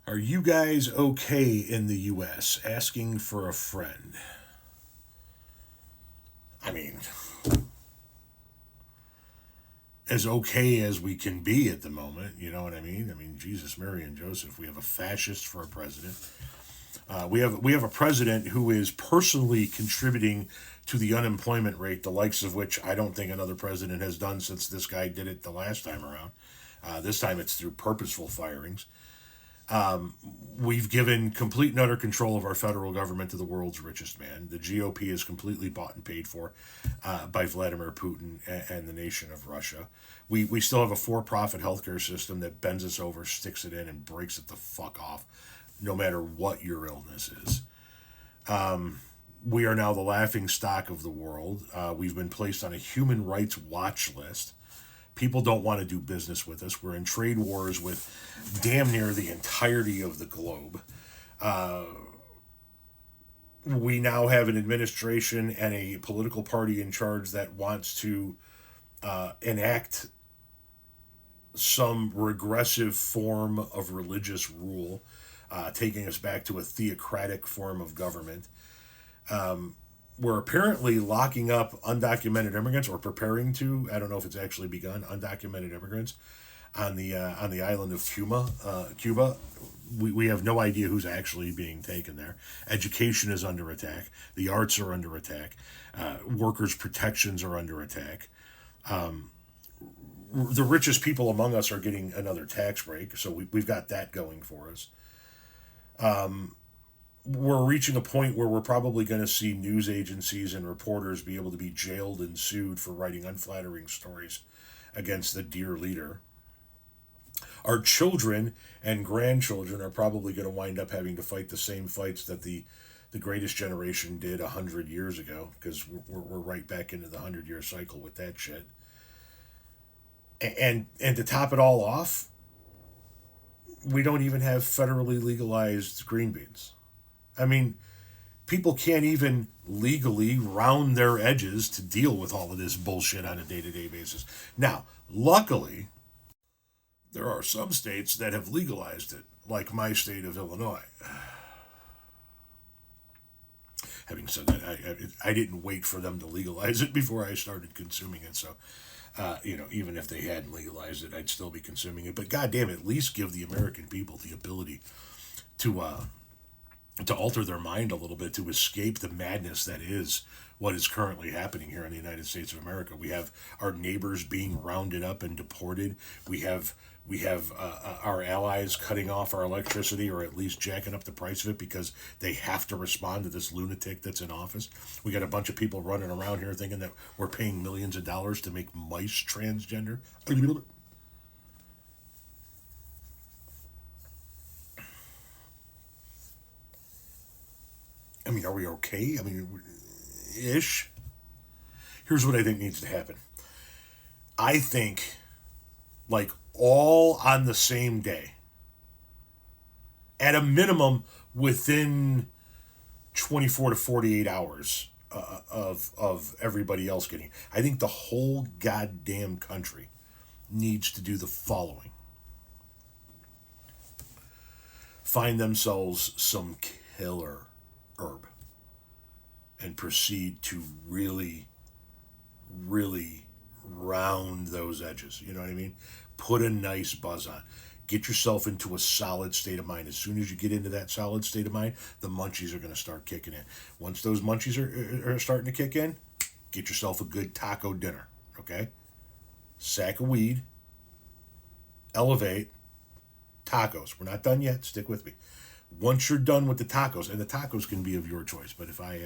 Are you guys okay in the U.S. asking for a friend? I mean, as okay as we can be at the moment, you know what I mean? I mean, Jesus, Mary, and Joseph. We have a fascist for a president. We have a president who is personally contributing to the unemployment rate, the likes of which I don't think another president has done since this guy did it the last time around. This time it's through purposeful firings. We've given complete and utter control of our federal government to the world's richest man. The GOP is completely bought and paid for by Vladimir Putin and the nation of Russia. We still have a for-profit healthcare system that bends us over, sticks it in, and breaks it the fuck off, no matter what your illness is. We are now the laughing stock of the world. We've been placed on a human rights watch list. People don't want to do business with us. We're in trade wars with damn near the entirety of the globe. We now have an administration and a political party in charge that wants to enact some regressive form of religious rule, taking us back to a theocratic form of government. We're apparently locking up undocumented immigrants, or preparing to. I don't know if it's actually begun. Undocumented immigrants on the island of Cuba. We have no idea who's actually being taken there. Education is under attack. The arts are under attack. Workers' protections are under attack. The richest people among us are getting another tax break, so we've got that going for us. We're reaching a point where we're probably going to see news agencies and reporters be able to be jailed and sued for writing unflattering stories against the dear leader. Our children and grandchildren are probably going to wind up having to fight the same fights that the greatest generation did 100 years ago, because we're right back into the 100-year cycle with that shit. And to top it all off, we don't even have federally legalized green beans. I mean, people can't even legally round their edges to deal with all of this bullshit on a day-to-day basis. Now, luckily, there are some states that have legalized it, like my state of Illinois. Having said that, I didn't wait for them to legalize it before I started consuming it, so even if they hadn't legalized it, I'd still be consuming it. But goddamn, at least give the American people the ability to alter their mind a little bit, to escape the madness that is what is currently happening here in the United States of America. We have our neighbors being rounded up and deported. We have our allies cutting off our electricity, or at least jacking up the price of it because they have to respond to this lunatic that's in office. We got a bunch of people running around here thinking that we're paying millions of dollars to make mice transgender. I mean, are we okay? I mean, ish. Here's what I think needs to happen. I think, like, all on the same day, at a minimum within 24 to 48 hours of everybody else getting. I think the whole goddamn country needs to do the following. Find themselves some killer herb and proceed to really, really round those edges. You know what I mean? Put a nice buzz on. Get yourself into a solid state of mind. As soon as you get into that solid state of mind, the munchies are going to start kicking in. Once those munchies are starting to kick in, get yourself a good taco dinner, okay? Sack of weed, elevate, tacos. We're not done yet. Stick with me. Once you're done with the tacos, and the tacos can be of your choice, but if I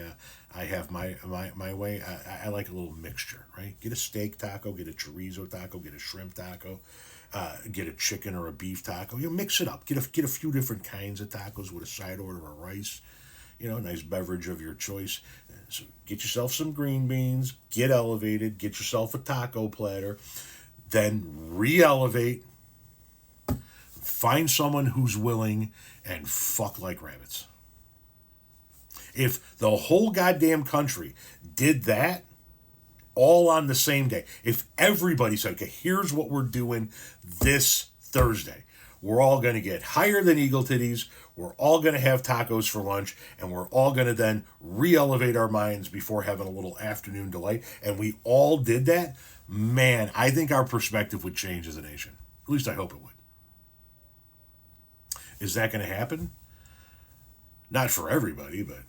have my way, I like a little mixture, right? Get a steak taco, get a chorizo taco, get a shrimp taco, get a chicken or a beef taco. Mix it up. Get a few different kinds of tacos with a side order of rice. A nice beverage of your choice. So get yourself some green beans, get elevated, get yourself a taco platter, then re-elevate. Find someone who's willing and fuck like rabbits. If the whole goddamn country did that all on the same day, if everybody said, okay, here's what we're doing this Thursday. we're all going to get higher than eagle titties, we're all going to have tacos for lunch, and we're all going to then re-elevate our minds before having a little afternoon delight, and we all did that, man, I think our perspective would change as a nation. At least I hope it would. Is that going to happen? Not for everybody, but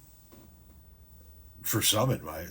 for some it might.